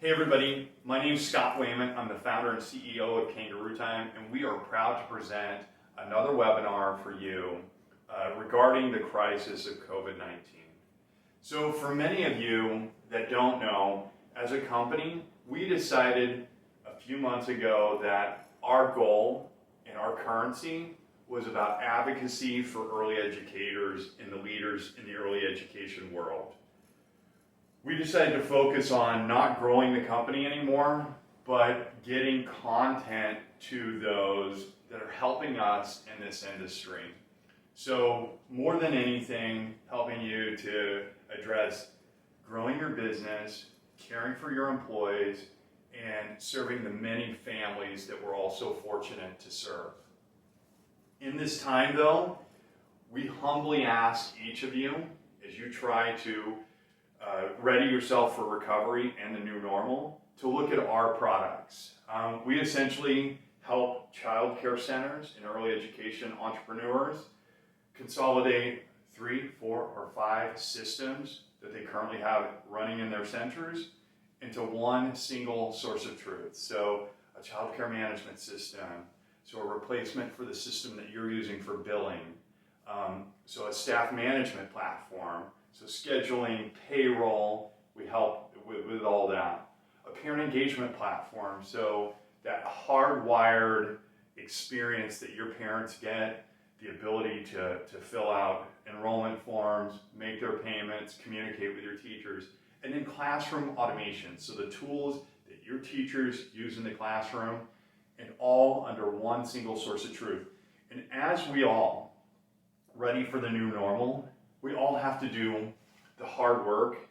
Hey everybody, my name is Scott Wayman. I'm the founder and CEO of Kangarootime, and we are proud to present another webinar for you regarding the crisis of COVID-19. So for many of you that don't know, as a company, we decided a few months ago that our goal and our currency was about advocacy for early educators and the leaders in the early education world. We decided to focus on not growing the company anymore, but getting content to those that are helping us in this industry. So more than anything, helping you to address growing your business, caring for your employees, and serving the many families that we're all so fortunate to serve. In this time though, we humbly ask each of you, as you try to ready yourself for recovery and the new normal, to look at our products. We essentially help childcare centers and early education entrepreneurs consolidate 3, 4, or 5 systems that they currently have running in their centers into one single source of truth. So a childcare management system, so a replacement for the system that you're using for billing, so a staff management platform, so scheduling, payroll, we help with all that. A parent engagement platform, so that hardwired experience that your parents get, the ability to fill out enrollment forms, make their payments, communicate with your teachers, and then classroom automation, so the tools that your teachers use in the classroom, and all under one single source of truth. And as we all ready for the new normal, we all have to do the hard work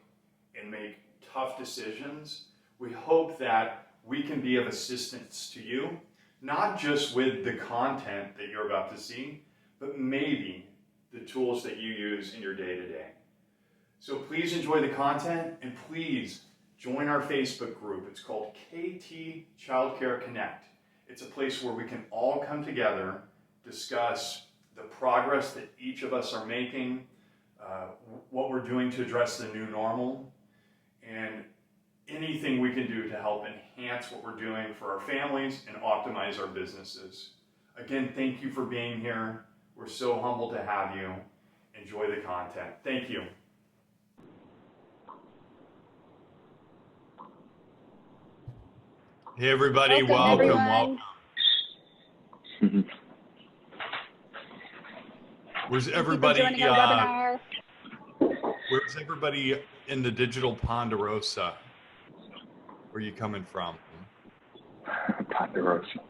and make tough decisions. We hope that we can be of assistance to you, not just with the content that you're about to see, but maybe the tools that you use in your day-to-day. So please enjoy the content, and please join our Facebook group. It's called KT Childcare Connect. It's a place where we can all come together, discuss the progress that each of us are making, what we're doing to address the new normal, and anything we can do to help enhance what we're doing for our families and optimize our businesses. Again, thank you for being here. We're so humbled to have you. Enjoy the content. Thank you. Hey everybody, welcome. Where's everybody? Where's everybody in the digital Ponderosa? Where are you coming from? Ponderosa.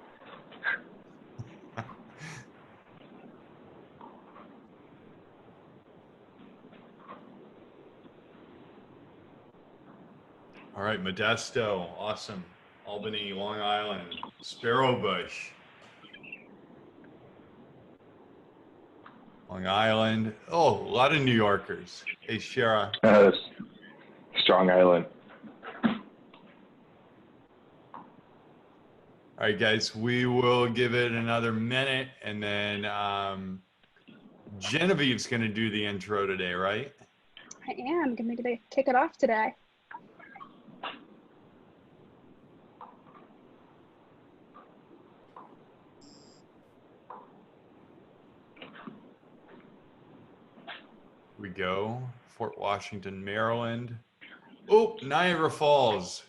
All right, Modesto, awesome. Albany, Long Island, Sparrowbush, Long Island. Oh, a lot of New Yorkers. Hey, Shara. Strong Island. All right, guys, we will give it another minute, and then Genevieve's going to do the intro today, right? I am going to kick it off today. We go. Fort Washington, Maryland. Oh, Niagara Falls,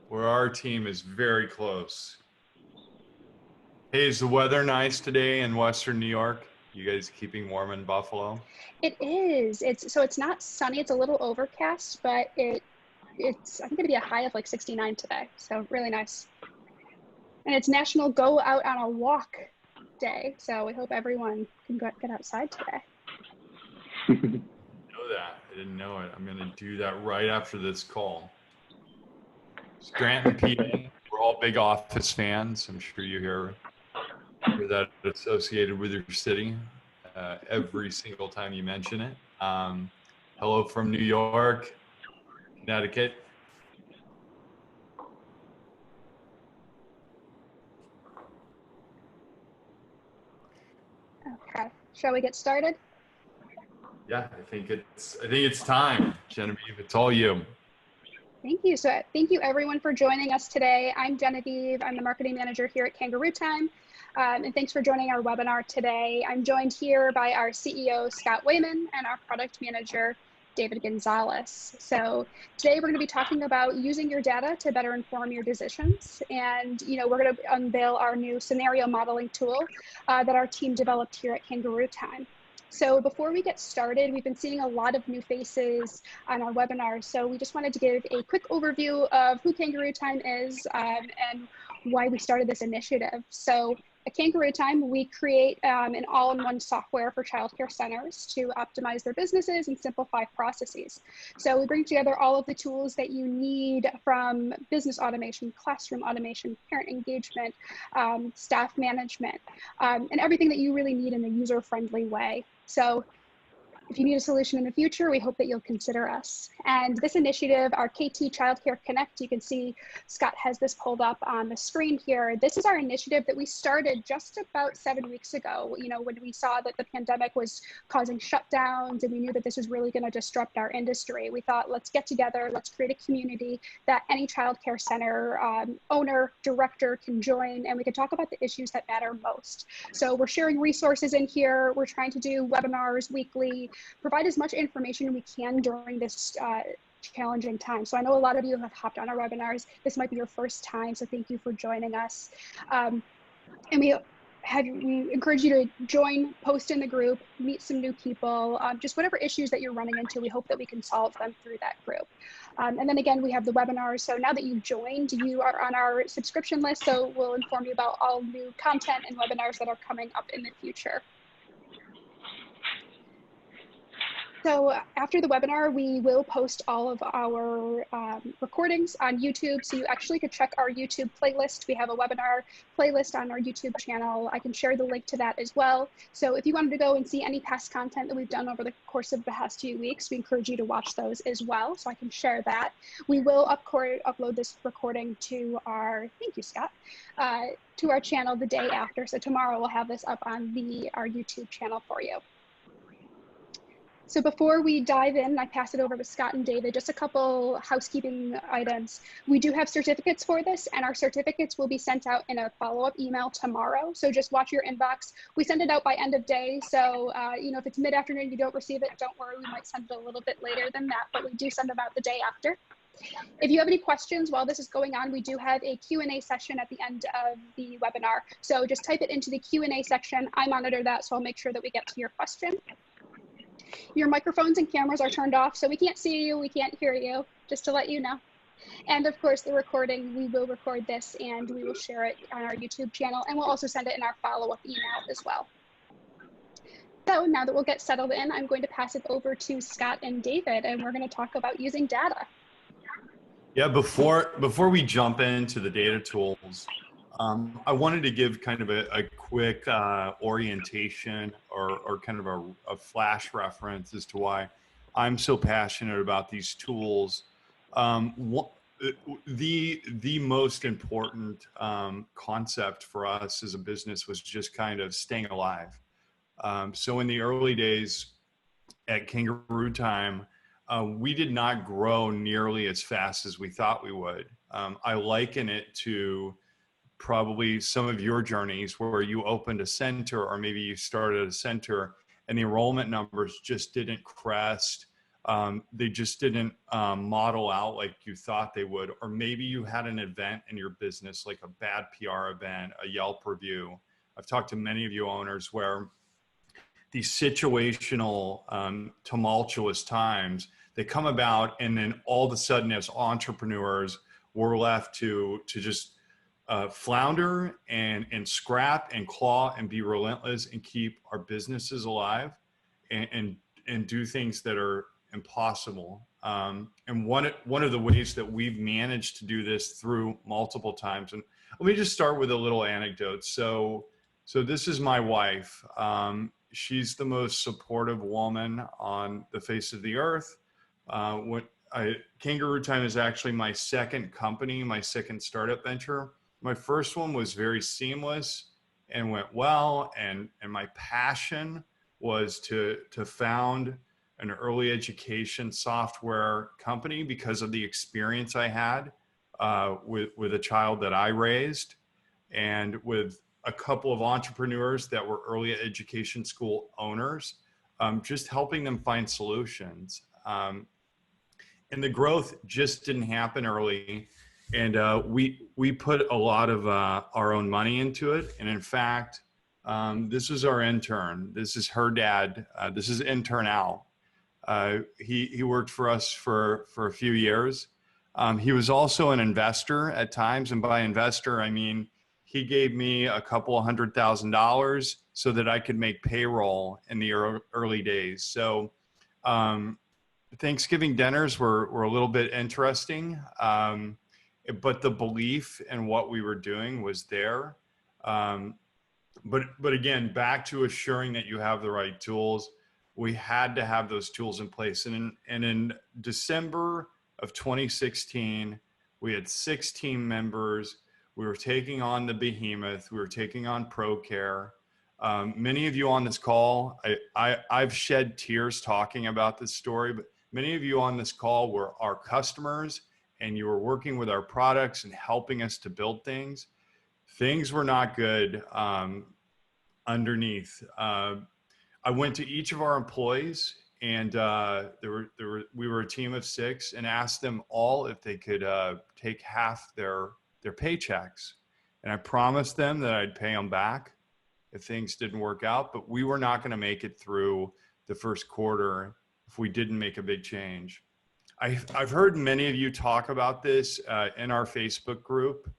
where our team is very close. Hey, is the weather nice today in Western New York? You guys keeping warm in Buffalo? It is. It's not sunny. It's a little overcast, but it's I think it'll be a high of like 69 today. So really nice. And it's National Go Out on a Walk Day. So we hope everyone can get outside today. I didn't know that. I didn't know it. I'm going to do that right after this call. Scranton, PA. We're all big Office fans. I'm sure you hear that associated with your city every single time you mention it. Hello from New York, Connecticut. Okay, shall we get started? Yeah, I think it's time. Genevieve, it's all you. Thank you. So thank you everyone for joining us today. I'm Genevieve. I'm the marketing manager here at Kangarootime. And thanks for joining our webinar today. I'm joined here by our CEO, Scott Wayman, and our product manager, David Gonzalez. So today we're going to be talking about using your data to better inform your decisions. And, we're going to unveil our new scenario modeling tool that our team developed here at Kangarootime. So before we get started, we've been seeing a lot of new faces on our webinar. So we just wanted to give a quick overview of who Kangarootime is and why we started this initiative. So at Kangarootime, we create an all-in-one software for childcare centers to optimize their businesses and simplify processes. So we bring together all of the tools that you need from business automation, classroom automation, parent engagement, staff management, and everything that you really need in a user-friendly way. So if you need a solution in the future, we hope that you'll consider us. And this initiative, our KT Childcare Connect, you can see Scott has this pulled up on the screen here. This is our initiative that we started just about 7 weeks ago, when we saw that the pandemic was causing shutdowns and we knew that this was really going to disrupt our industry. We thought, let's get together, let's create a community that any childcare center owner, director can join, and we can talk about the issues that matter most. So we're sharing resources in here. We're trying to do webinars weekly, provide as much information we can during this challenging time. So I know a lot of you have hopped on our webinars. This might be your first time, so thank you for joining us. And we encourage you to join, post in the group, meet some new people, just whatever issues that you're running into, we hope that we can solve them through that group. And then again, we have the webinars. So now that you've joined, you are on our subscription list, so we'll inform you about all new content and webinars that are coming up in the future. So after the webinar, we will post all of our recordings on YouTube. So you actually could check our YouTube playlist. We have a webinar playlist on our YouTube channel. I can share the link to that as well. So if you wanted to go and see any past content that we've done over the course of the past few weeks, we encourage you to watch those as well. So I can share that. We will upload this recording to our, thank you, Scott, to our channel the day after. So tomorrow we'll have this up on our YouTube channel for you. So before we dive in, I pass it over to Scott and David, just a couple housekeeping items. We do have certificates for this, and our certificates will be sent out in a follow-up email tomorrow. So just watch your inbox. We send it out by end of day. So, if it's mid-afternoon, you don't receive it, don't worry, we might send it a little bit later than that, but we do send them out the day after. If you have any questions while this is going on, we do have a Q&A session at the end of the webinar. So just type it into the Q&A section. I monitor that, so I'll make sure that we get to your question. Your microphones and cameras are turned off, so we can't see you, we can't hear you, just to let you know. And of course, the recording, we will record this and we will share it on our YouTube channel, and we'll also send it in our follow-up email as well. So now that we'll get settled in, I'm going to pass it over to Scott and David, and we're going to talk about using data. Yeah, before we jump into the data tools, I wanted to give kind of a quick orientation or kind of a flash reference as to why I'm so passionate about these tools. The most important concept for us as a business was just kind of staying alive. So in the early days at Kangarootime, we did not grow nearly as fast as we thought we would. I liken it to probably some of your journeys where you opened a center, or maybe you started a center and the enrollment numbers just didn't crest. They just didn't model out like you thought they would. Or maybe you had an event in your business, like a bad PR event, a Yelp review. I've talked to many of you owners where these situational, tumultuous times, they come about, and then all of a sudden as entrepreneurs, we're left to just flounder and scrap and claw and be relentless and keep our businesses alive and do things that are impossible. And one of the ways that we've managed to do this through multiple times, and let me just start with a little anecdote. So this is my wife. She's the most supportive woman on the face of the earth. Kangarootime is actually my second company, my second startup venture. My first one was very seamless and went well, and my passion was to found an early education software company because of the experience I had with a child that I raised, and with a couple of entrepreneurs that were early education school owners, just helping them find solutions. And the growth just didn't happen early. And we put a lot of our own money into it. And in fact, this was our intern. This is her dad. This is intern Al. He worked for us for a few years. He was also an investor at times. And by investor, I mean, he gave me a couple of $100,000 so that I could make payroll in the early days. So Thanksgiving dinners were a little bit interesting, but the belief in what we were doing was there. But again, back to assuring that you have the right tools. We had to have those tools in place. And in December of 2016, we had 6 team members. We were taking on the behemoth. We were taking on ProCare. Many of you on this call, I've shed tears talking about this story, but many of you on this call were our customers, and you were working with our products and helping us to build things. Things were not good underneath. I went to each of our employees, and we were a team of 6, and asked them all if they could take half their paychecks. And I promised them that I'd pay them back if things didn't work out, but we were not going to make it through the first quarter if we didn't make a big change. I've heard many of you talk about this in our Facebook group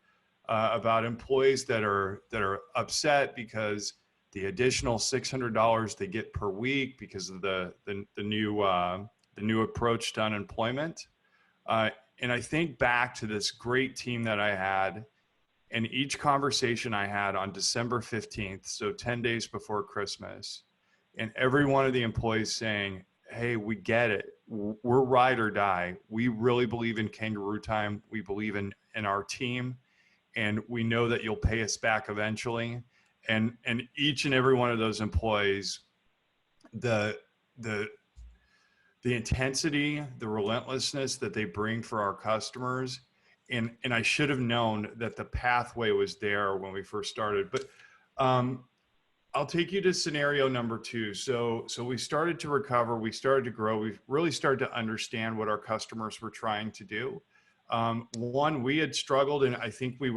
about employees that are upset because the additional $600 they get per week because of the new approach to unemployment. And I think back to this great team that I had, and each conversation I had on December 15th, so 10 days before Christmas, and every one of the employees saying, hey, we get it. We're ride or die. We really believe in Kangarootime. We believe in our team, and we know that you'll pay us back eventually. And each and every one of those employees, the intensity, the relentlessness that they bring for our customers, and I should have known that the pathway was there when we first started. But I'll take you to scenario number 2. So we started to recover, we started to grow, we really started to understand what our customers were trying to do. One, we had struggled, and I think we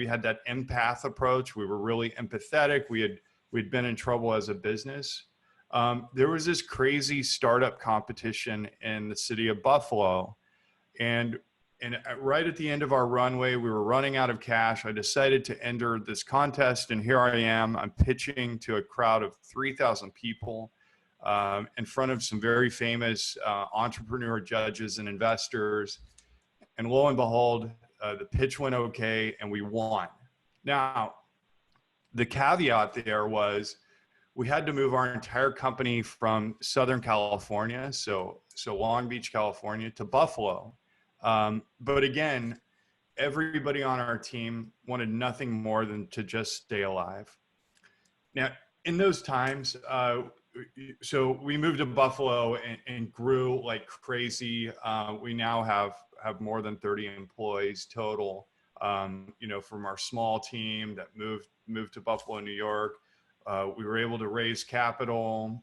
had that empath approach. We were really empathetic. We'd been in trouble as a business. There was this crazy startup competition in the city of Buffalo, and right at the end of our runway, we were running out of cash. I decided to enter this contest, and here I am. I'm pitching to a crowd of 3,000 people in front of some very famous entrepreneur judges and investors. And lo and behold, the pitch went okay, and we won. Now, the caveat there was we had to move our entire company from Southern California, so Long Beach, California, to Buffalo. But again, everybody on our team wanted nothing more than to just stay alive. Now, in those times, so we moved to Buffalo and grew like crazy. We now have more than 30 employees total, from our small team that moved to Buffalo, New York. We were able to raise capital.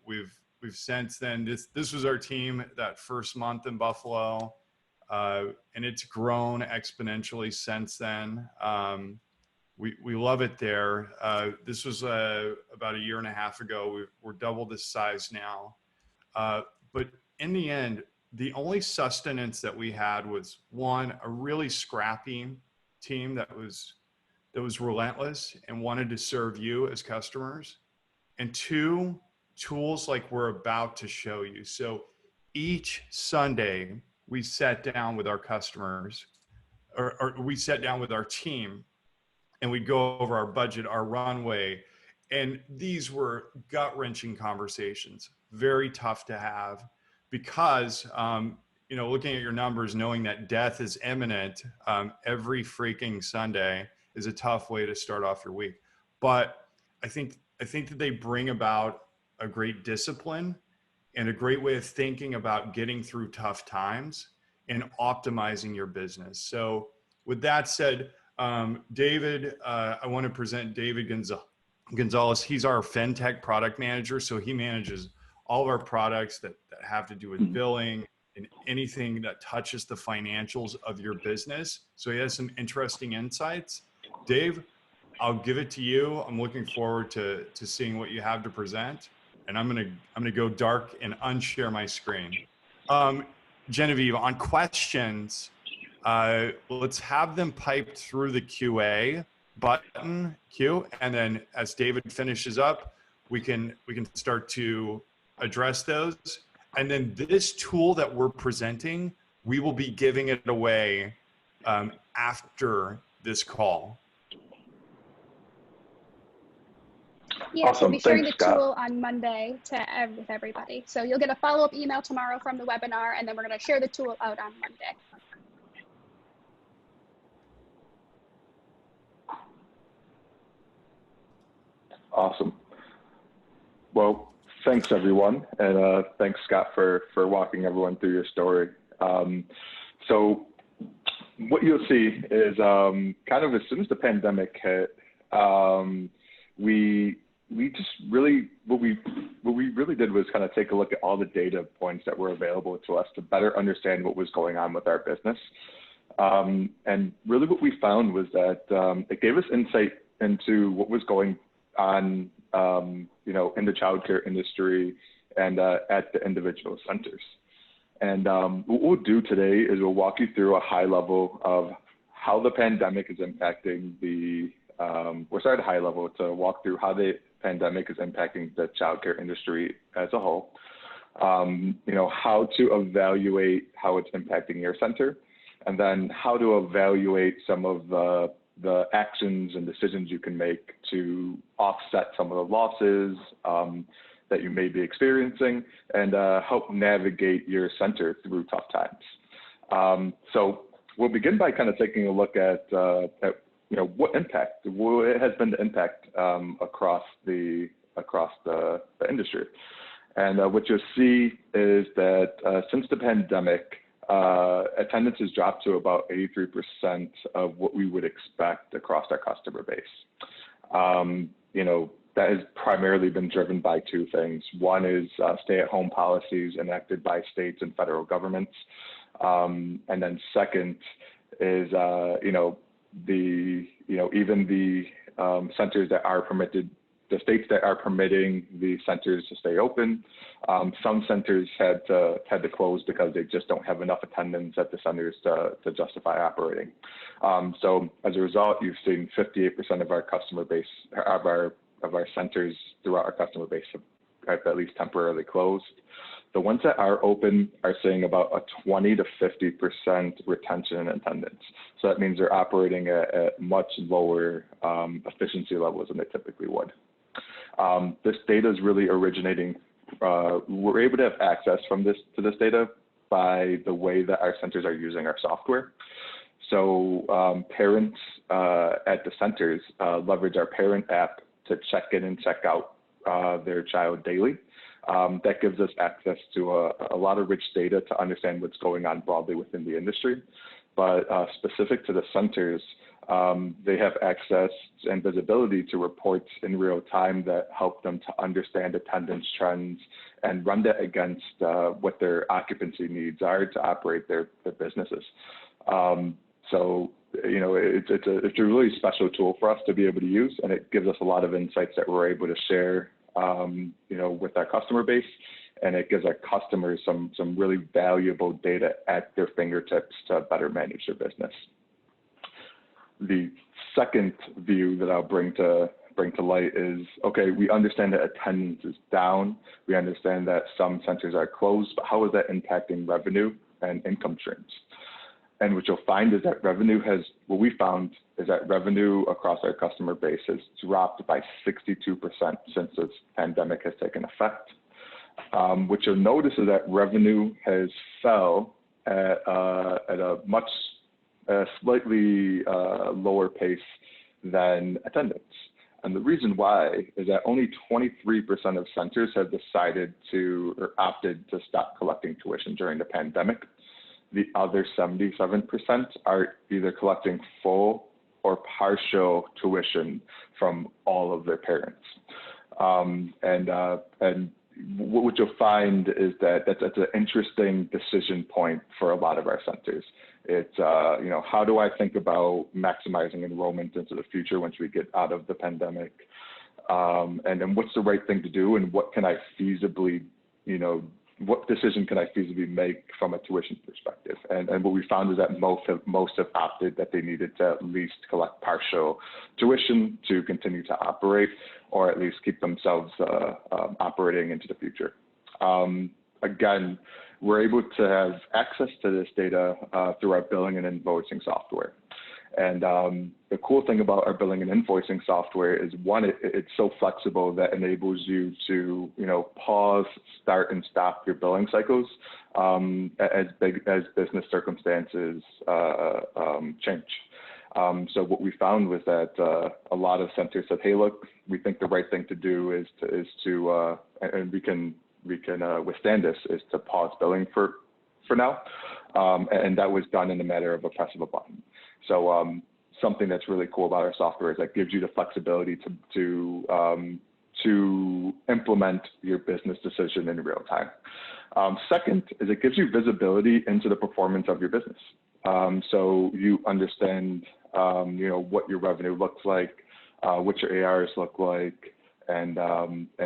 We've since then, this was our team that first month in Buffalo. And it's grown exponentially since then. We love it there. This was about a year and a half ago. We're double this size now. But in the end, the only sustenance that we had was, one, a really scrappy team that was relentless and wanted to serve you as customers, and 2, tools like we're about to show you. So each Sunday, we sat down with our customers, or we sat down with our team, and we'd go over our budget, our runway. And these were gut-wrenching conversations, very tough to have, because, looking at your numbers, knowing that death is imminent every freaking Sunday is a tough way to start off your week. But I think that they bring about a great discipline and a great way of thinking about getting through tough times and optimizing your business. So with that said, David, I want to present David Gonzalez. He's our FinTech product manager. So he manages all of our products that have to do with billing and anything that touches the financials of your business. So he has some interesting insights. Dave, I'll give it to you. I'm looking forward to seeing what you have to present. And I'm gonna go dark and unshare my screen. Genevieve, on questions, let's have them piped through the QA button queue, and then as David finishes up, we can start to address those. And then this tool that we're presenting, we will be giving it away after this call. Yeah, Awesome. we'll be sharing Thanks, the Scott. tool on Monday with everybody. So you'll get a follow-up email tomorrow from the webinar, and then we're going to share the tool out on Monday. Awesome. Well, thanks everyone, and thanks Scott for walking everyone through your story. So what you'll see is kind of as soon as the pandemic hit, we just really, what we really did was kind of take a look at all the data points that were available to us to better understand what was going on with our business. And really what we found was that it gave us insight into what was going on, you know, in the childcare industry and at the individual centers. And what we'll do today is we'll walk you through a high level of how the pandemic is impacting the, we'll start at a high level to walk through how the pandemic is impacting the childcare industry as a whole. You know, how to evaluate how it's impacting your center, and then how to evaluate some of the actions and decisions you can make to offset some of the losses that you may be experiencing, and help navigate your center through tough times. So we'll begin by kind of taking a look at you know, what has been the impact across the industry. And what you'll see is that since the pandemic, attendance has dropped to about 83% of what we would expect across our customer base. You know, that has primarily been driven by two things. One is stay-at-home policies enacted by states and federal governments. And then second is, you know, even the centers that are permitted, the states that are permitting the centers to stay open, some centers had to close because they just don't have enough attendance at the centers to justify operating. So as a result, you've seen 58% of our customer base, of our centers throughout our customer base have at least temporarily closed. The ones that are open are seeing about a 20 to 50% retention in attendance. So that means they're operating at much lower efficiency levels than they typically would. This data is really originating. We're able to have access to this data by the way that our centers are using our software. So parents at the centers leverage our parent app to check in and check out their child daily. That gives us access to a lot of rich data to understand what's going on broadly within the industry. But specific to the centers, they have access and visibility to reports in real time that help them to understand attendance trends and run that against what their occupancy needs are to operate their businesses. So, you know, it's a really special tool for us to be able to use, and it gives us a lot of insights that we're able to share, you know, with our customer base, and it gives our customers some really valuable data at their fingertips to better manage their business. The second view that I'll bring to light is, okay, we understand that attendance is down. We understand that some centers are closed, but how is that impacting revenue and income streams? And what you'll find is that what we found is that revenue across our customer base has dropped by 62% since this pandemic has taken effect. What you'll notice is that revenue has fell at a slightly lower pace than attendance. And the reason why is that only 23% of centers have decided to or opted to stop collecting tuition during the pandemic. The other 77% are either collecting full or partial tuition from all of their parents. And what you'll find is that that's an interesting decision point for a lot of our centers. It's, how do I think about maximizing enrollment into the future once we get out of the pandemic? And then what's the right thing to do, and what can I feasibly, what decision can I feasibly make from a tuition perspective? And what we found is that most have opted that they needed to at least collect partial tuition to continue to operate, or at least keep themselves operating into the future. Again, we're able to have access to this data through our billing and invoicing software. And the cool thing about our billing and invoicing software is, one, it's so flexible that enables you to, pause, start, and stop your billing cycles as business circumstances change. So what we found was that a lot of centers said, hey, look, we think the right thing to do is to and we can withstand this, is to pause billing for now. And that was done in a matter of a press of a button. So something that's really cool about our software is that gives you the flexibility to implement your business decision in real time. Second is it gives you visibility into the performance of your business. So you understand, what your revenue looks like, what your ARs look like, and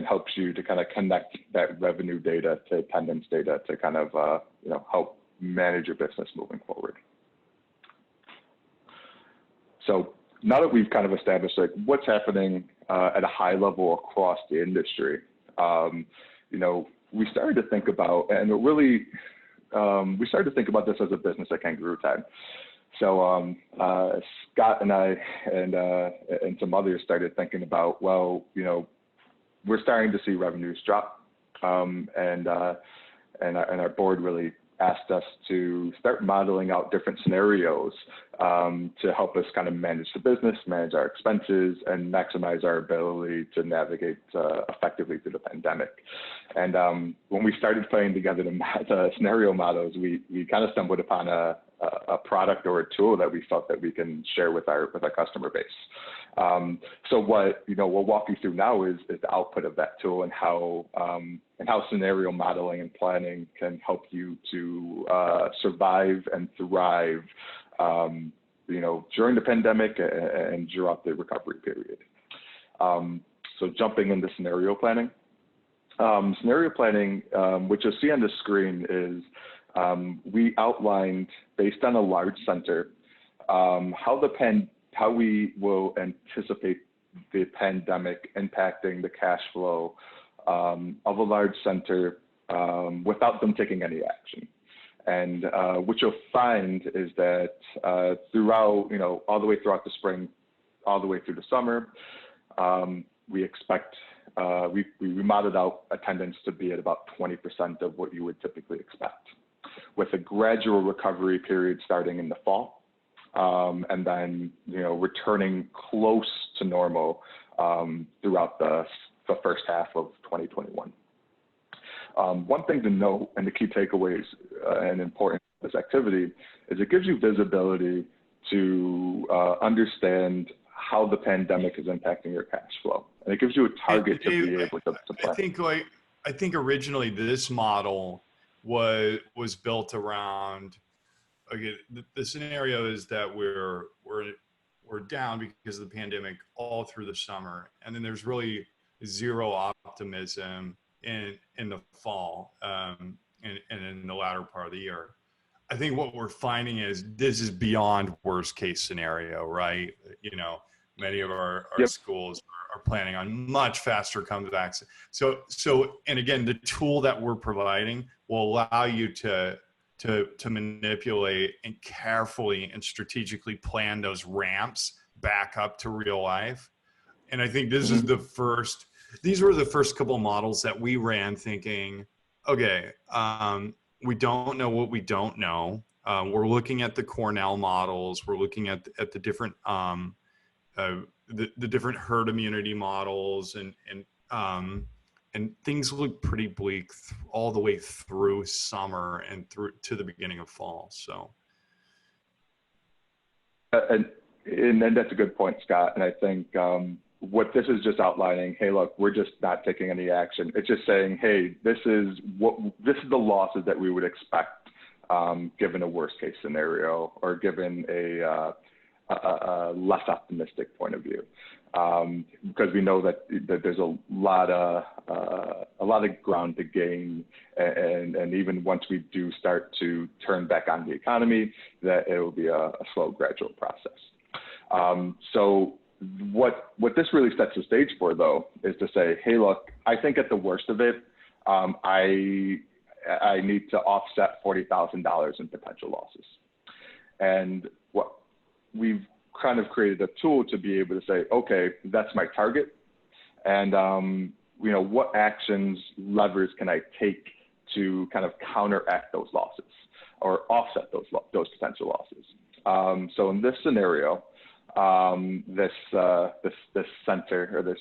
helps you to kind of connect that revenue data to attendance data to kind of, help manage your business moving forward. So now that we've kind of established what's happening at a high level across the industry, we started to think about, and we started to think about this as a business at Kangarootime. So Scott and I and some others started thinking about, well, we're starting to see revenues drop, and our board really asked us to start modeling out different scenarios to help us kind of manage the business, manage our expenses, and maximize our ability to navigate effectively through the pandemic. And when we started putting together the scenario models, we kind of stumbled upon a product or a tool that we felt that we can share with our customer base. So what we'll walk you through now is the output of that tool, and how scenario modeling and planning can help you to survive and thrive, during the pandemic and throughout the recovery period. So jumping into scenario planning. Scenario planning, what you'll see on the screen is we outlined, based on a large center, how we will anticipate the pandemic impacting the cash flow of a large center without them taking any action. And what you'll find is that throughout, all the way throughout the spring, all the way through the summer, we expect, we modeled out attendance to be at about 20% of what you would typically expect, with a gradual recovery period starting in the fall, and then, returning close to normal throughout the first half of 2021. One thing to note, and the key takeaways and important of this activity, is it gives you visibility to understand how the pandemic is impacting your cash flow, and it gives you a target to be able to plan. I think originally this model was built around, again, the scenario is that we're down because of the pandemic all through the summer, and then there's really zero optimism in the fall and in the latter part of the year. I think what we're finding is this is beyond worst case scenario, right? Many of our Yep. schools are planning on much faster comebacks. So, and again, the tool that we're providing will allow you to manipulate and carefully and strategically plan those ramps back up to real life. And I think this is these were the first couple of models that we ran, thinking, okay, we don't know what we don't know. We're looking at the Cornell models. We're looking at the different the different herd immunity models, and things look pretty bleak all the way through summer and through to the beginning of fall. So. And that's a good point, Scott. And I think what this is just outlining, hey, look, we're just not taking any action. It's just saying, hey, this is the losses that we would expect given a worst case scenario or given a less optimistic point of view, because we know that there's a lot of ground to gain, and even once we do start to turn back on the economy, that it will be a slow, gradual process. So what this really sets the stage for, though, is to say, hey, look, I think at the worst of it, I need to offset $40,000 in potential losses, and what we've kind of created a tool to be able to say, okay, that's my target. And, what actions, levers can I take to kind of counteract those losses or offset those potential losses? So in this scenario, this center or this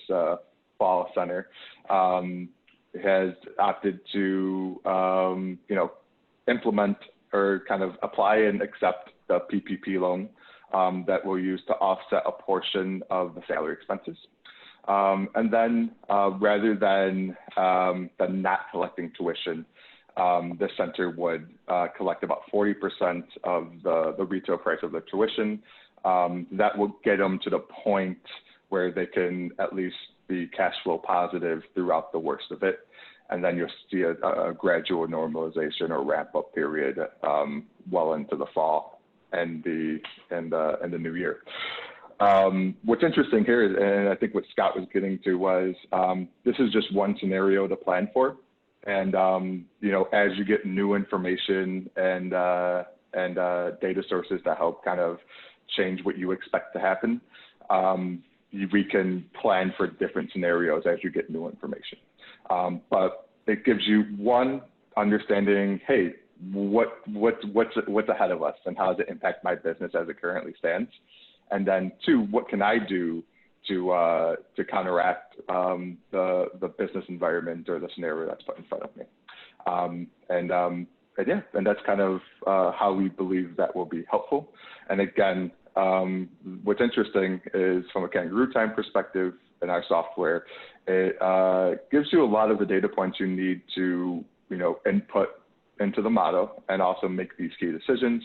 fall center has opted to, implement or kind of apply and accept the PPP loan that we'll use to offset a portion of the salary expenses. And then rather than not collecting tuition, the center would collect about 40% of the retail price of the tuition. That will get them to the point where they can at least be cash flow positive throughout the worst of it. And then you'll see a gradual normalization or ramp up period well into the fall and the new year. What's interesting here is, and I think what Scott was getting to was, this is just one scenario to plan for. And, as you get new information and data sources to help kind of change what you expect to happen, we can plan for different scenarios as you get new information. But it gives you one understanding, hey, what's ahead of us and how does it impact my business as it currently stands? And then two, what can I do to counteract the business environment or the scenario that's put in front of me? And that's kind of how we believe that will be helpful. And again, what's interesting is from a Kangarootime perspective in our software, it gives you a lot of the data points you need to, input into the model and also make these key decisions.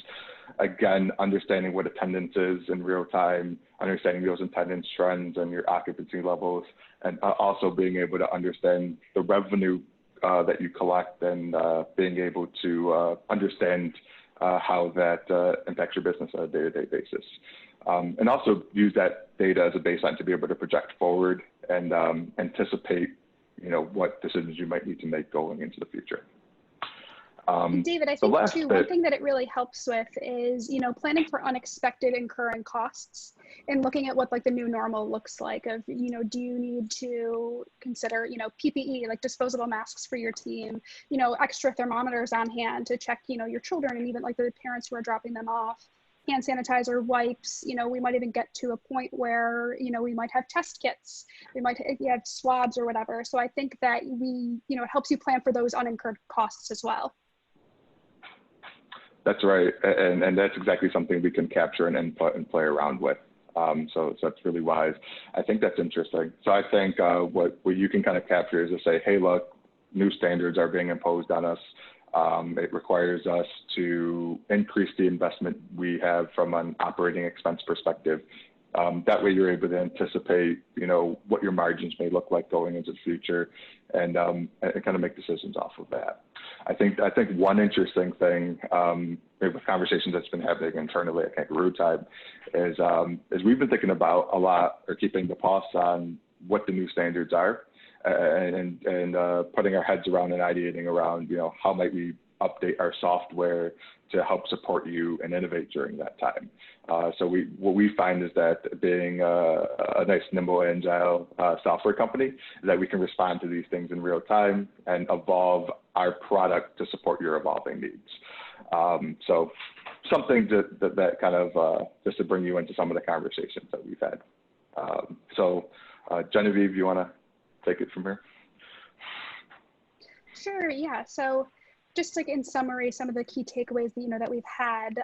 Again, understanding what attendance is in real time, understanding those attendance trends and your occupancy levels, and also being able to understand the revenue that you collect and being able to understand how that impacts your business on a day-to-day basis. And also use that data as a baseline to be able to project forward and anticipate, what decisions you might need to make going into the future. David, I think too, one thing that it really helps with is, planning for unexpected incurring costs and looking at what like the new normal looks like of, do you need to consider, PPE, like disposable masks for your team, extra thermometers on hand to check, your children and even like the parents who are dropping them off, hand sanitizer, wipes, we might even get to a point where, we might have test kits, we might have swabs or whatever. So I think that it helps you plan for those unincurred costs as well. That's right, and that's exactly something we can capture and input and play around with. So that's really wise. I think that's interesting. So I think what you can kind of capture is to say, hey, look, new standards are being imposed on us. It requires us to increase the investment we have from an operating expense perspective. That way you're able to anticipate, what your margins may look like going into the future and kind of make decisions off of that. I think one interesting thing with conversations that's been happening internally at Kangarootime is we've been thinking about a lot or keeping the pulse on what the new standards are and putting our heads around and ideating around, how might we update our software to help support you and innovate during that time. So what we find is that being a nice, nimble, agile software company, is that we can respond to these things in real time and evolve our product to support your evolving needs. So something that kind of just to bring you into some of the conversations that we've had Genevieve, you want to take it from here? Sure, yeah. So just like in summary, some of the key takeaways that, that we've had,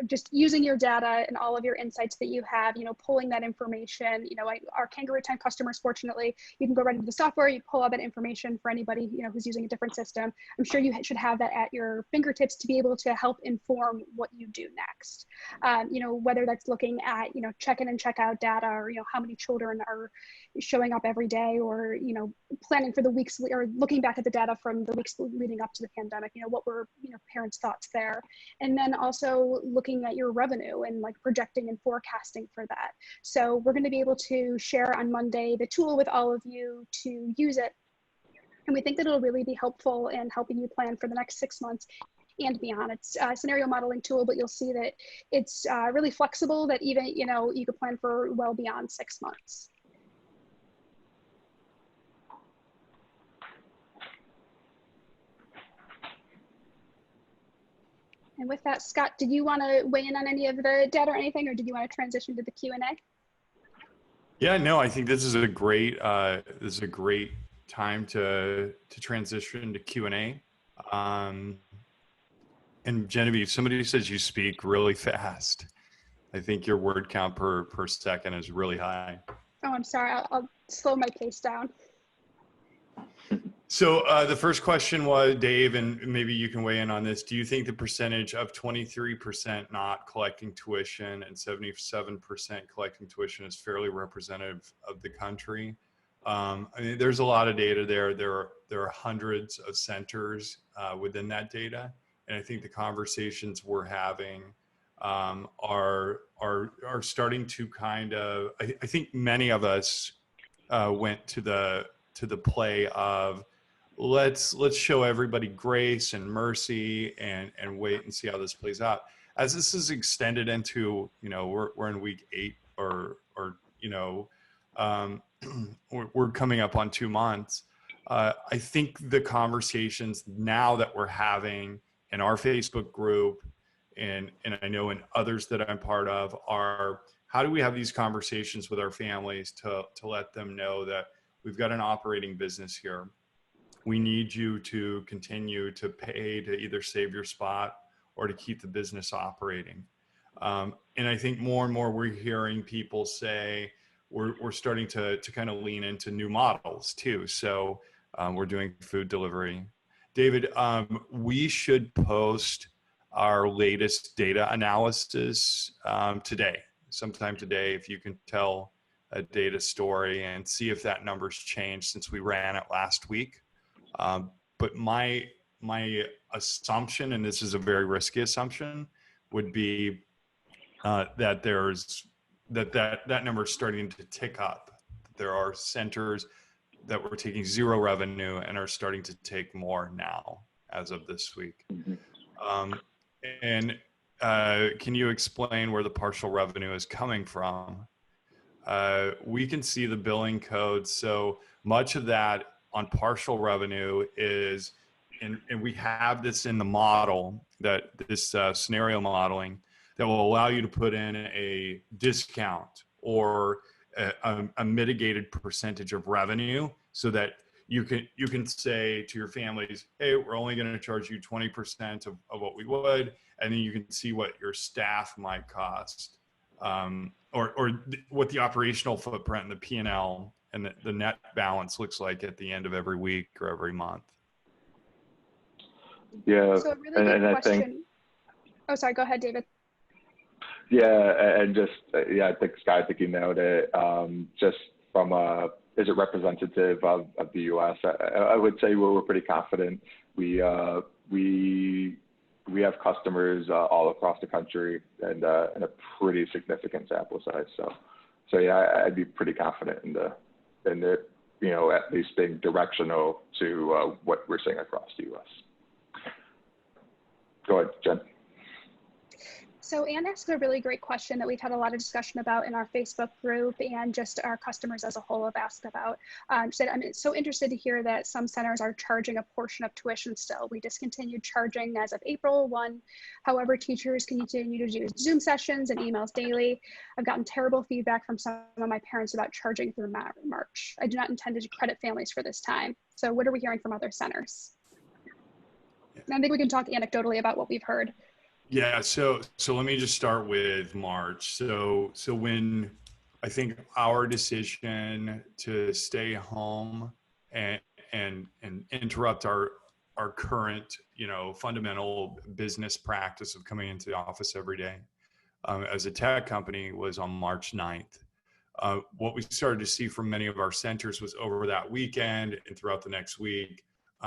just using your data and all of your insights that you have, pulling that information, our Kangarootime customers, fortunately, you can go right into the software, you pull out that information for anybody, who's using a different system. I'm sure you should have that at your fingertips to be able to help inform what you do next. Whether that's looking at, check-in and check-out data, or, how many children are showing up every day, or, planning for the weeks, or looking back at the data from the weeks leading up to the pandemic, what were, parents' thoughts there. And then also looking at your revenue and like projecting and forecasting for that. So we're going to be able to share on Monday the tool with all of you to use it. And we think that it'll really be helpful in helping you plan for the next 6 months and beyond. It's a scenario modeling tool, but you'll see that it's really flexible, that even, you could plan for well beyond 6 months. And with that, Scott, did you want to weigh in on any of the data or anything, or did you want to transition to the Q&A? Yeah, no, I think this is a great time to transition to Q&A. And Genevieve, somebody says you speak really fast. I think your word count per second is really high. Oh, I'm sorry. I'll slow my pace down. So the first question was, Dave, and maybe you can weigh in on this. Do you think the percentage of 23% not collecting tuition and 77% collecting tuition is fairly representative of the country? I mean, there's a lot of data there. There are hundreds of centers within that data, and I think the conversations we're having are starting to kind of. I think many of us went to the play of, let's show everybody grace and mercy and wait and see how this plays out. As this is extended into, we're in week 8 or we're coming up on 2 months. I think the conversations now that we're having in our Facebook group and I know in others that I'm part of are, how do we have these conversations with our families to let them know that we've got an operating business here. We need you to continue to pay to either save your spot or to keep the business operating. And I think more and more we're hearing people say we're starting to kind of lean into new models too. So we're doing food delivery. David, we should post our latest data analysis sometime today, if you can tell a data story and see if that number's changed since we ran it last week. But my assumption, and this is a very risky assumption, would be that that number is starting to tick up. There are centers that were taking zero revenue and are starting to take more now as of this week. And can you explain where the partial revenue is coming from? We can see the billing code. So much of that on partial revenue is, and we have this in the model, that this scenario modeling that will allow you to put in a discount or a mitigated percentage of revenue, so that you can say to your families, hey, we're only going to charge you 20% of what we would, and then you can see what your staff might cost, or what the operational footprint and the P&L and the net balance looks like at the end of every week or every month. Yeah, so a really good question. Oh, sorry, go ahead, David. Yeah, and just, I think Scott, you nailed it. Just from is it representative of the U.S.? I would say we're pretty confident. We have customers all across the country and a pretty significant sample size. So yeah, I'd be pretty confident in the at least being directional to what we're seeing across the U.S. Go ahead, Jen. So Anne asked a really great question that we've had a lot of discussion about in our Facebook group, and just our customers as a whole have asked about. She said, I'm so interested to hear that some centers are charging a portion of tuition still. We discontinued charging as of April 1. However, teachers continue to do Zoom sessions and emails daily. I've gotten terrible feedback from some of my parents about charging through March. I do not intend to credit families for this time. So what are we hearing from other centers? And I think we can talk anecdotally about what we've heard. Yeah, so let me just start with March. So when I think our decision to stay home and interrupt our current, fundamental business practice of coming into the office every day as a tech company was on March 9th. What we started to see from many of our centers was over that weekend and throughout the next week,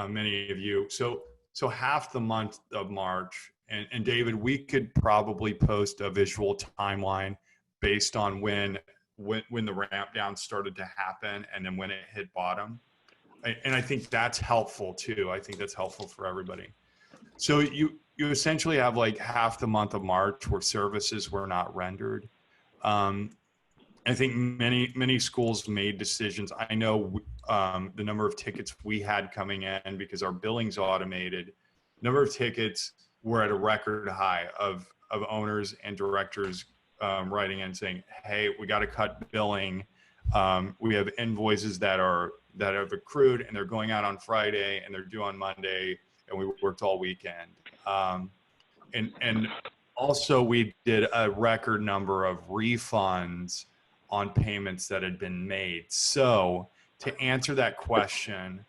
many of you. So half the month of March, and David, we could probably post a visual timeline based on when the ramp down started to happen and then when it hit bottom. And I think that's helpful too. I think that's helpful for everybody. So you essentially have like half the month of March where services were not rendered. I think many schools made decisions. I know the number of tickets we had coming in because our billing's automated. Number of tickets were at a record high of owners and directors writing in saying, "Hey, we got to cut billing. We have invoices that have accrued and they're going out on Friday and they're due on Monday, and we worked all weekend." And also we did a record number of refunds on payments that had been made. So to answer that question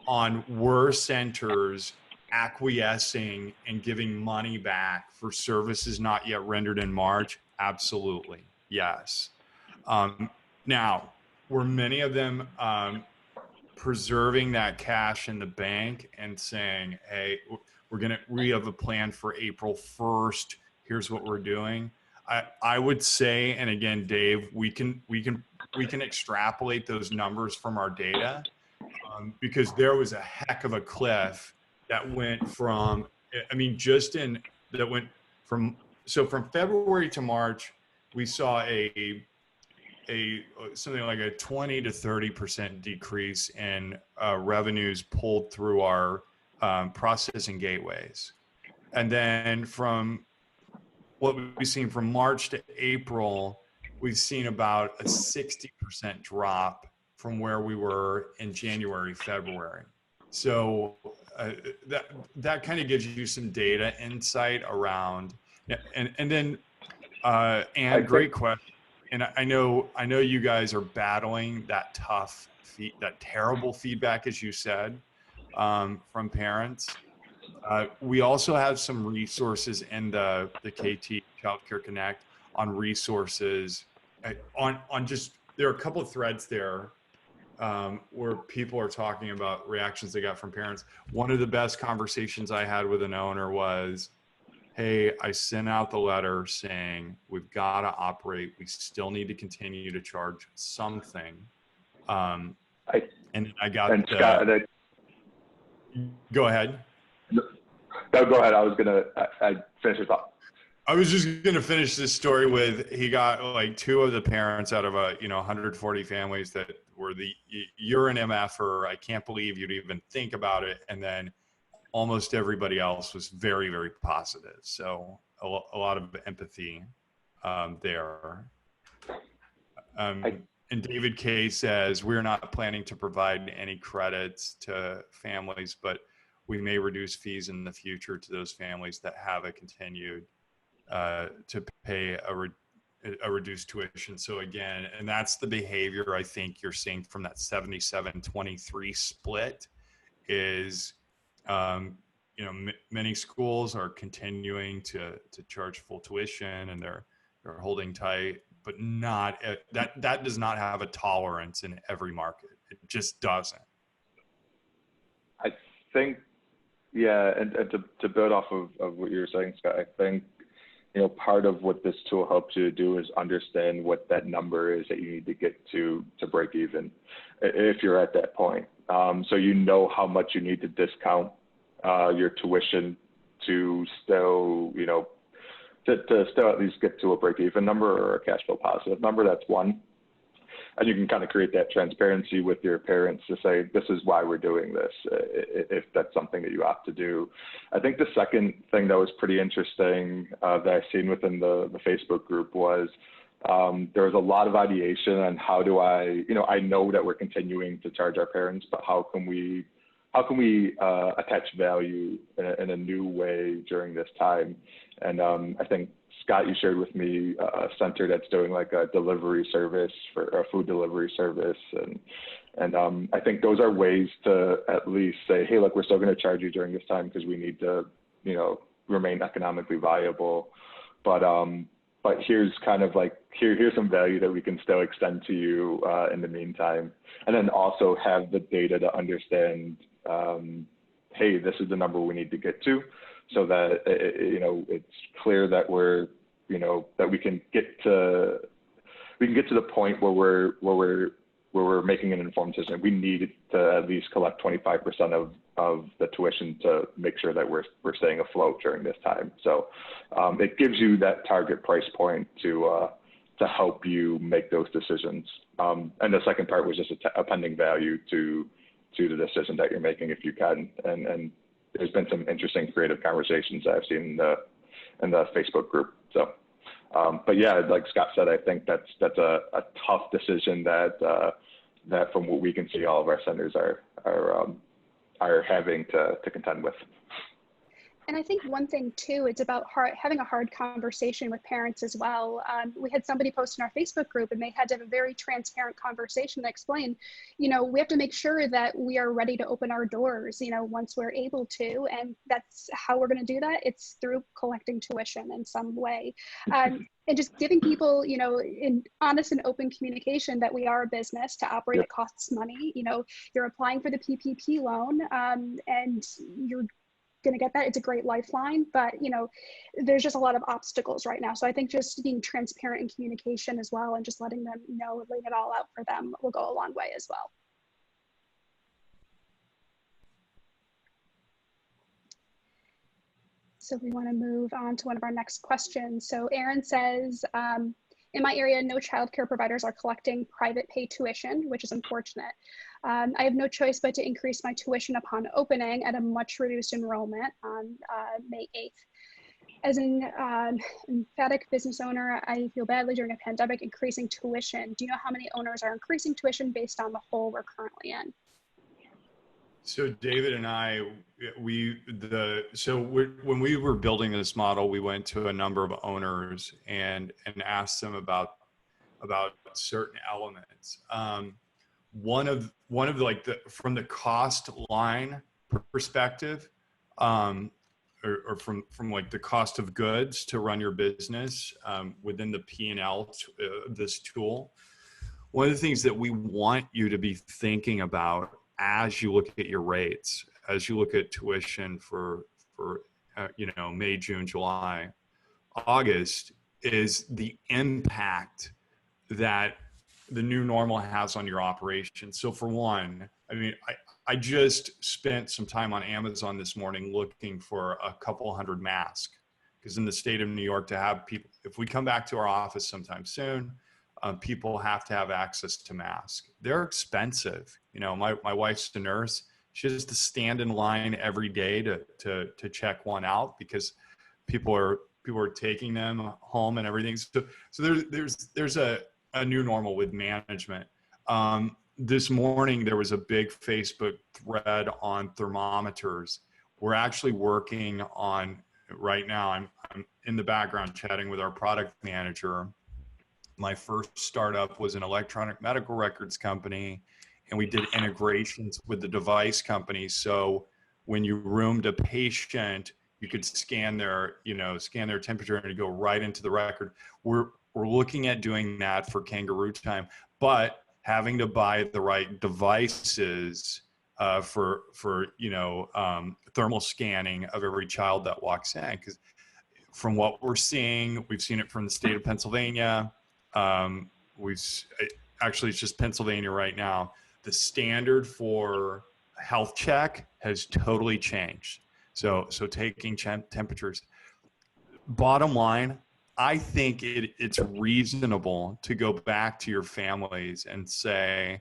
on were centers acquiescing and giving money back for services not yet rendered in March? Absolutely, yes. Now, were many of them preserving that cash in the bank and saying, "Hey, we have a plan for April 1st. Here's what we're doing"? I would say, and again, Dave, we can extrapolate those numbers from our data because there was a heck of a cliff that went from, from February to March, we saw something like a 20 to 30% decrease in revenues pulled through our processing gateways. And then from what we've seen from March to April, we've seen about a 60% drop from where we were in January, February. So that kind of gives you some data insight around, and then Anne, great question. And I know you guys are battling that that terrible feedback, as you said, from parents. We also have some resources in the KT Childcare Connect on resources on just, there are a couple of threads there where people are talking about reactions they got from parents. One of the best conversations I had with an owner was, "Hey, I sent out the letter saying we've got to operate. We still need to continue to charge something." And I got and Scott, go ahead. No, go ahead. I finish your thought. I was just going to finish this story with, he got like 2 of the parents out of 140 families that were you're an MFer. I can't believe you'd even think about it. And then almost everybody else was very, very positive. So a lot of empathy there. And David K says, "We're not planning to provide any credits to families, but we may reduce fees in the future to those families that have continued to pay a reduced tuition." So again, and that's the behavior I think you're seeing from that 77-23 split is, many schools are continuing to charge full tuition and they're holding tight, but not that does not have a tolerance in every market. It just doesn't. I think, yeah, and to build off of what you're saying, Scott, I think, part of what this tool helps you to do is understand what that number is that you need to get to break even, if you're at that point. So how much you need to discount your tuition to still, to still at least get to a break-even number or a cash flow positive number. That's one. And you can kind of create that transparency with your parents to say, this is why we're doing this, if that's something that you opt to do. I think the second thing that was pretty interesting that I've seen within the Facebook group was there was a lot of ideation on how do I know that we're continuing to charge our parents, but how can we attach value in a new way during this time? And I think, Scott, you shared with me a center that's doing like a delivery service for a food delivery service. And I think those are ways to at least say, hey, look, we're still going to charge you during this time because we need to, remain economically viable. But here's kind of like, here's some value that we can still extend to you in the meantime. And then also have the data to understand, hey, this is the number we need to get to, so that it's clear that that we can get to the point where we're making an informed decision. We need to at least collect 25% of the tuition to make sure that we're staying afloat during this time. So it gives you that target price point to help you make those decisions. And the second part was just appending value to the decision that you're making if you can. And there's been some interesting creative conversations that I've seen in the Facebook group. So, but yeah, like Scott said, I think that's a tough decision that from what we can see, all of our centers are having to contend with. And I think one thing too, it's about having a hard conversation with parents as well. We had somebody post in our Facebook group and they had to have a very transparent conversation that explained, we have to make sure that we are ready to open our doors, once we're able to. And that's how we're going to do that. It's through collecting tuition in some way. And just giving people, in honest and open communication that we are a business to operate. It costs money. You're applying for the PPP loan and you're going to get that. It's a great lifeline, but there's just a lot of obstacles right now. So I think just being transparent in communication as well, and just letting them know, laying it all out for them will go a long way as well. So we want to move on to one of our next questions. So Aaron says, in my area, no childcare providers are collecting private pay tuition, which is unfortunate. I have no choice but to increase my tuition upon opening at a much reduced enrollment on May 8th. As an emphatic business owner, I feel badly during a pandemic increasing tuition. Do you know how many owners are increasing tuition based on the hole we're currently in? So David and I, when we were building this model, we went to a number of owners and asked them about certain elements. One of like from the cost line perspective, or from like the cost of goods to run your business within the P&L, this tool. One of the things that we want you to be thinking about as you look at your rates, as you look at tuition for May, June, July, August, is the impact that the new normal has on your operation. So for one, I just spent some time on Amazon this morning looking for a couple hundred masks, because in the state of New York, to have people, if we come back to our office sometime soon, people have to have access to masks. They're expensive. My wife's a nurse. She has to stand in line every day to check one out because people are taking them home and everything. So there's a new normal with management. This morning there was a big Facebook thread on thermometers. We're actually working on right now. I'm in the background chatting with our product manager. My first startup was an electronic medical records company, and we did integrations with the device companies. So when you roomed a patient, you could scan their temperature and it'd go right into the record. We're looking at doing that for Kangarootime, but having to buy the right devices for thermal scanning of every child that walks in. Because from what we're seeing, we've seen it from the state of Pennsylvania. Actually, it's just Pennsylvania right now. The standard for health check has totally changed. So taking temperatures. bottom line, I think it's reasonable to go back to your families and say,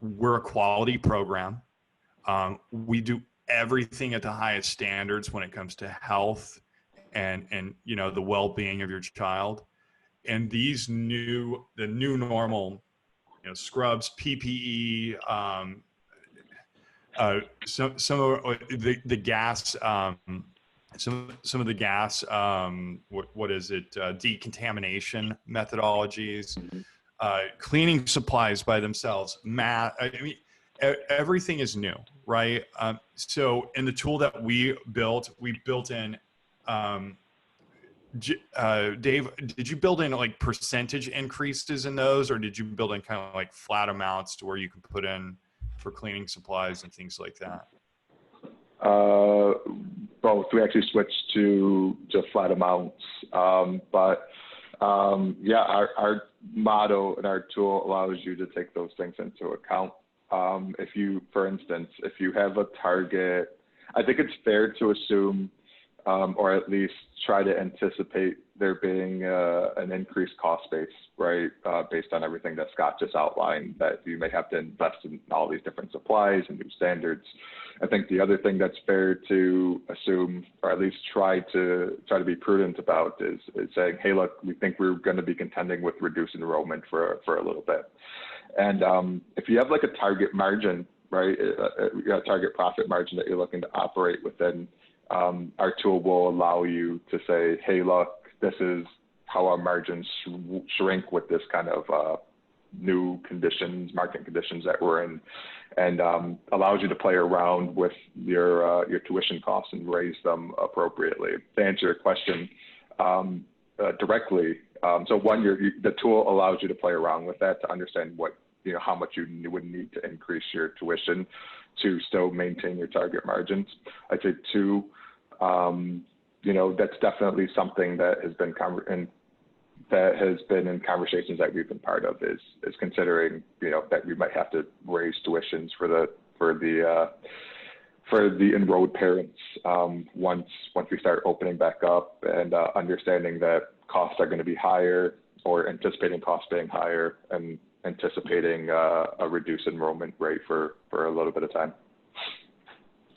we're a quality program. We do everything at the highest standards when it comes to health and the well-being of your child. And the new normal, scrubs, PPE, some of the gas, some of the gas, what is it? Decontamination methodologies, cleaning supplies by themselves, everything is new, right? So in the tool that we built in, Dave, did you build in like percentage increases in those, or did you build in kind of like flat amounts to where you can put in for cleaning supplies and things like that? Both. We actually switched to just flat amounts. But our motto and our tool allows you to take those things into account. If you, for instance, if you have a target, I think it's fair to assume, or at least try to anticipate there being an increased cost base, right? Based on everything that Scott just outlined, that you may have to invest in all these different supplies and new standards. I think the other thing that's fair to assume, or at least try to be prudent about, is saying, hey, look, we think we're going to be contending with reduced enrollment for a little bit. And if you have like a target margin, right, a target profit margin that you're looking to operate within, our tool will allow you to say, hey, look, this is how our margins shrink with this kind of new conditions, market conditions that we're in, and allows you to play around with your tuition costs and raise them appropriately. To answer your question directly, so one, the tool allows you to play around with that to understand how much you would need to increase your tuition to still maintain your target margins. I'd say two, that's definitely something that has been in conversations that we've been part of, is considering that we might have to raise tuitions for the enrolled parents once we start opening back up, and understanding that costs are going to be higher, or anticipating costs being higher, and anticipating a reduced enrollment rate for a little bit of time.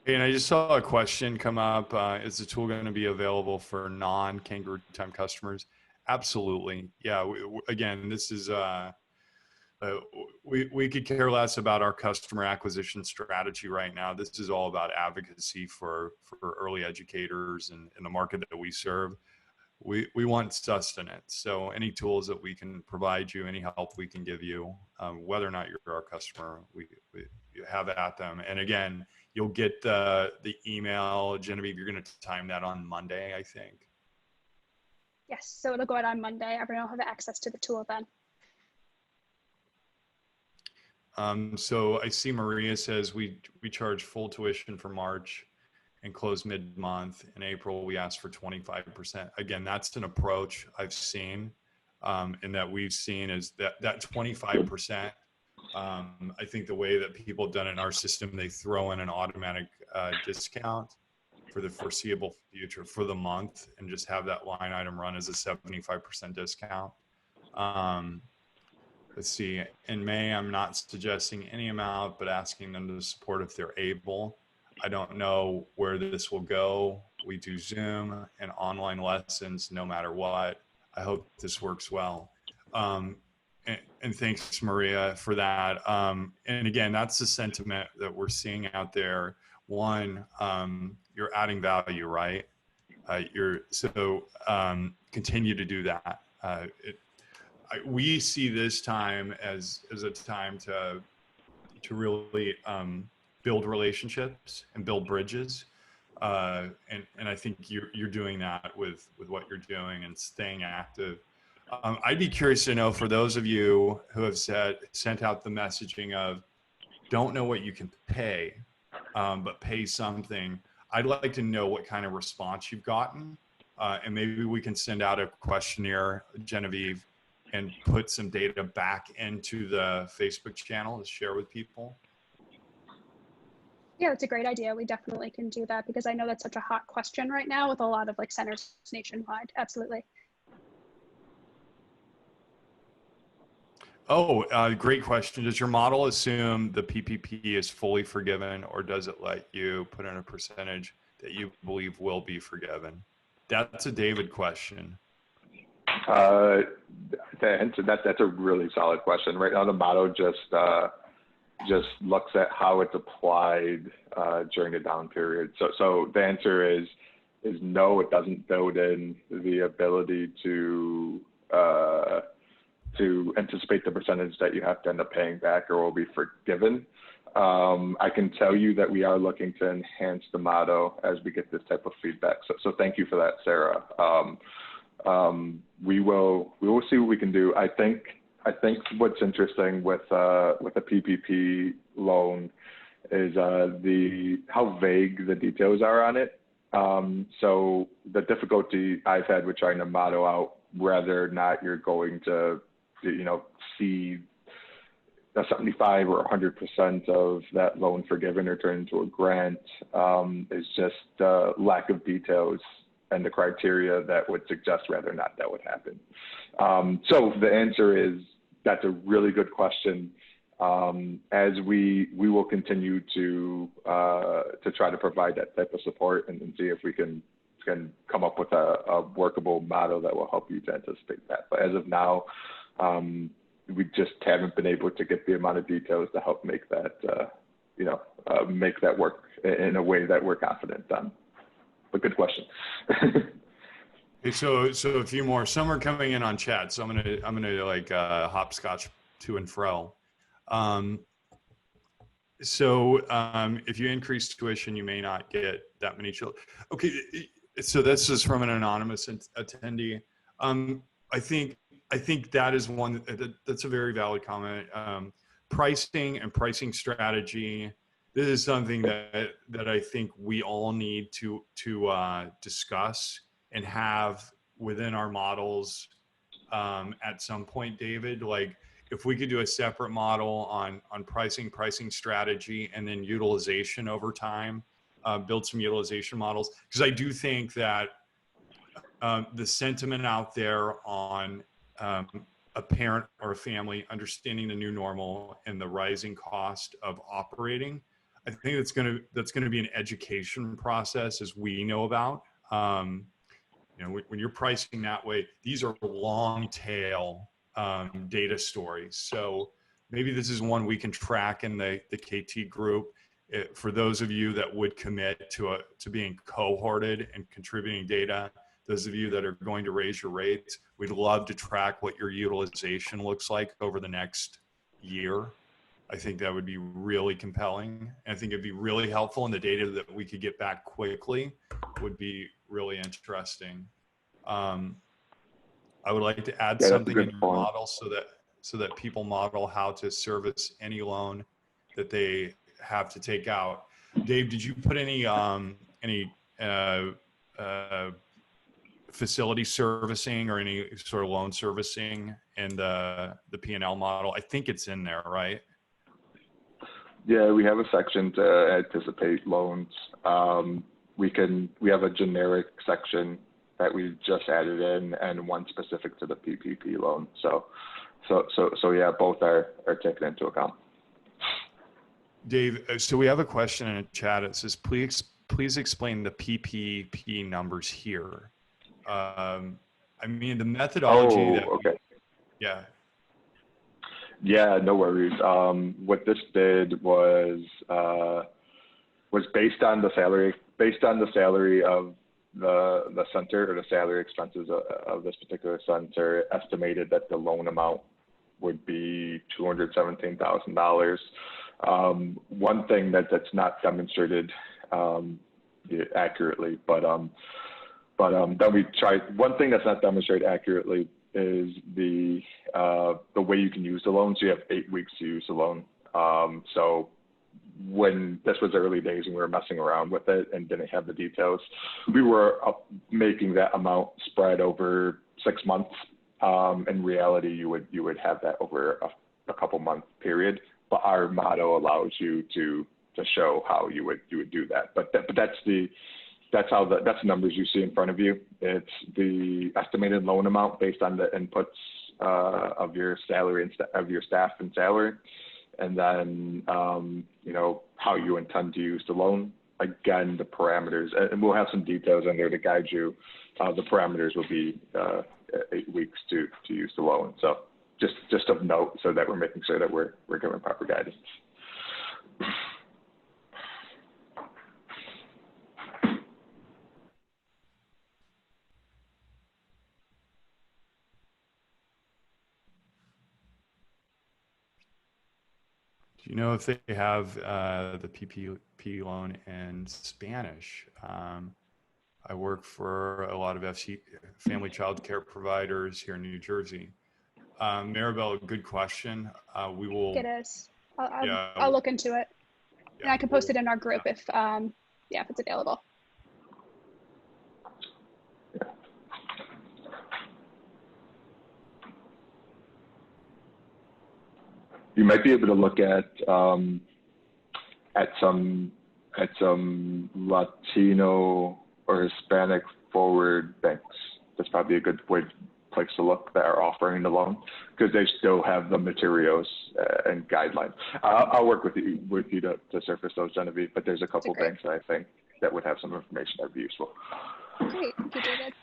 And I just saw a question come up. Is the tool going to be available for non-Kangarootime customers? Absolutely. Yeah. Again, this is we could care less about our customer acquisition strategy right now. This is all about advocacy for early educators and the market that we serve. We want sustenance. So any tools that we can provide you, any help we can give you, whether or not you're our customer, we have at them. And again, you'll get the email. Genevieve, you're going to time that on Monday, I think. Yes, so it'll go out on Monday. Everyone will have access to the tool then. So I see Maria says we charge full tuition for March and close mid-month. In April, we ask for 25%. Again, that's an approach I've seen, and that we've seen is that 25%. I think the way that people have done it in our system, they throw in an automatic discount for the foreseeable future for the month, and just have that line item run as a 75% discount. Let's see. In May, I'm not suggesting any amount, but asking them to support if they're able. I don't know where this will go. We do Zoom and online lessons no matter what. I hope this works well. And thanks, Maria, for that. And again, that's the sentiment that we're seeing out there. One, you're adding value, right? Continue to do that. We see this time as a time to really build relationships and build bridges. And I think you're doing that with what you're doing and staying active. I'd be curious to know, for those of you who have sent out the messaging of don't know what you can pay, but pay something. I'd like to know what kind of response you've gotten. And maybe we can send out a questionnaire, Genevieve, and put some data back into the Facebook channel to share with people. Yeah, that's a great idea. We definitely can do that because I know that's such a hot question right now with a lot of like centers nationwide. Absolutely. Oh, great question. Does your model assume the PPP is fully forgiven, or does it let you put in a percentage that you believe will be forgiven? That's a David question. To answer that, that's a really solid question. Right now, the model just looks at how it's applied during the down period. So the answer is no. It doesn't build in the ability to anticipate the percentage that you have to end up paying back or will be forgiven. I can tell you that we are looking to enhance the model as we get this type of feedback. So thank you for that, Sarah. We will see what we can do. I think what's interesting with a PPP loan is how vague the details are on it. So the difficulty I've had with trying to model out whether or not you're going to see a 75 or 100% of that loan forgiven or turned into a grant is just lack of details and the criteria that would suggest whether or not that would happen. So the answer is that's a really good question. As we will continue to try to provide that type of support and see if we can come up with a workable model that will help you to anticipate that. But as of now, we just haven't been able to get the amount of details to help make that make that work in a way that we're confident on. But good question. Okay, so a few more. Some are coming in on chat, so I'm gonna like hopscotch to and fro. If you increase tuition, you may not get that many children. Okay, so this is from an anonymous attendee. I think that is one that's a very valid comment. Pricing and pricing strategy. This is something that I think we all need to discuss and have within our models at some point, David. Like if we could do a separate model on pricing strategy, and then utilization over time, build some utilization models. Because I do think that the sentiment out there on a parent or a family understanding the new normal and the rising cost of operating, I think that's going to be an education process, as we know about. When you're pricing that way, these are long tail data stories. So maybe this is one we can track in the KT group. For those of you that would commit to being cohorted and contributing data, those of you that are going to raise your rates, we'd love to track what your utilization looks like over the next year. I think that would be really compelling. And I think it'd be really helpful, and the data that we could get back quickly would be really interesting. I would like to add something in your model so that people model how to service any loan that they have to take out. Dave, did you put any facility servicing or any sort of loan servicing in the P&L model? I think it's in there, right? Yeah, we have a section to anticipate loans. We have a generic section that we just added in, and one specific to the PPP loan. So yeah, both are taken into account. Dave, so we have a question in the chat. It says, please explain the PPP numbers here. I mean, the methodology okay. Yeah. Yeah, no worries. What this did was based on the salary of the center, or the salary expenses of this particular center, estimated that the loan amount would be $217,000. One thing that's not demonstrated accurately, but that we tried. One thing that's not demonstrated accurately is the way you can use the loan. So you have 8 weeks to use the loan. So when this was early days and we were messing around with it and didn't have the details, we were making that amount spread over 6 months. In reality, you would have that over a couple month period. But our model allows you to show how you would do that. But that's the numbers you see in front of you. It's the estimated loan amount based on the inputs of your salary and of your staff and salary, and then how you intend to use the loan. Again, the parameters, and we'll have some details in there to guide you. The parameters will be 8 weeks to use the loan. So just of note, so that we're making sure that we're giving proper guidance. Do you know if they have the PPP loan in Spanish? I work for a lot of family child care providers here in New Jersey. Maribel, good question. We will. It is. I'll look into it, and I can post it in our group if it's available. You might be able to look at some Latino or Hispanic forward banks. That's probably a good place to look that are offering the loan, because they still have the materials and guidelines. I'll work with you to surface those, Genevieve, but there's a couple banks that I think that would have some information that would be useful. Great, thank you, David.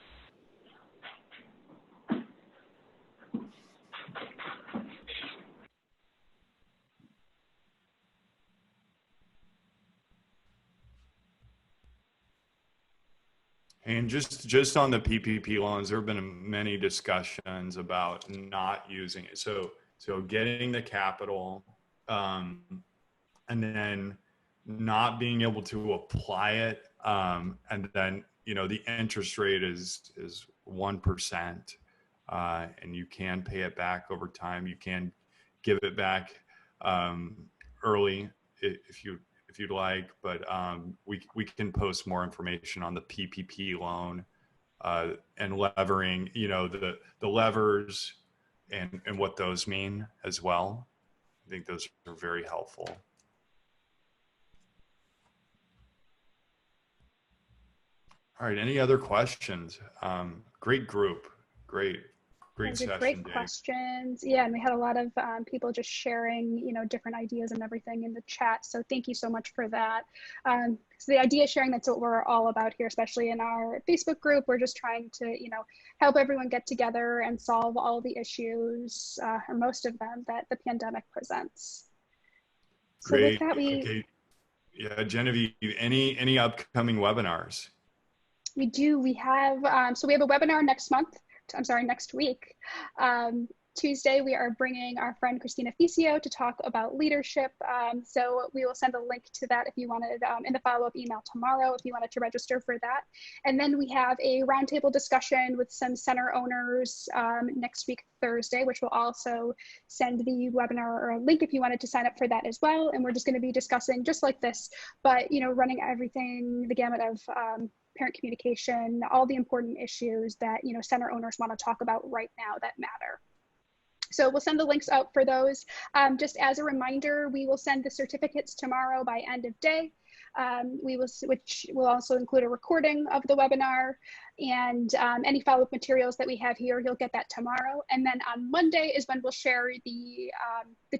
And just on the PPP loans, there have been many discussions about not using it. So getting the capital, and then not being able to apply it, and then the interest rate is 1%, and you can pay it back over time. You can give it back early if you'd like, but we can post more information on the PPP loan and levering, the levers and what those mean as well. I think those are very helpful. All right, any other questions? Great group, great session, great Dave. Questions. Yeah, and we had a lot of people just sharing, different ideas and everything in the chat. So thank you so much for that. So the idea sharing, that's what we're all about here, especially in our Facebook group. We're just trying to, help everyone get together and solve all the issues, or most of them, that the pandemic presents. So Great. with that, Okay. Yeah, Genevieve, any upcoming webinars? We do. We have, so we have a webinar next week. Tuesday, we are bringing our friend Christina Ficio to talk about leadership. So we will send a link to that if you wanted, in the follow-up email tomorrow, if you wanted to register for that. And then we have a roundtable discussion with some center owners next week, Thursday, which will also send the webinar or a link if you wanted to sign up for that as well. And we're just going to be discussing just like this, but running everything, the gamut of parent communication, all the important issues that center owners want to talk about right now that matter. So we'll send the links out for those. Just as a reminder, we will send the certificates tomorrow by end of day. Which will also include a recording of the webinar, and any follow-up materials that we have here, you'll get that tomorrow. And then on Monday is when we'll share the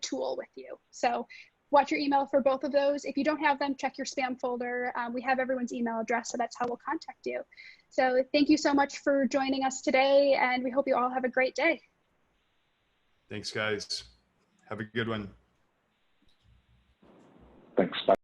tool with you. So watch your email for both of those. If you don't have them, check your spam folder. We have everyone's email address, so that's how we'll contact you. So thank you so much for joining us today, and we hope you all have a great day. Thanks, guys. Have a good one. Thanks. Bye.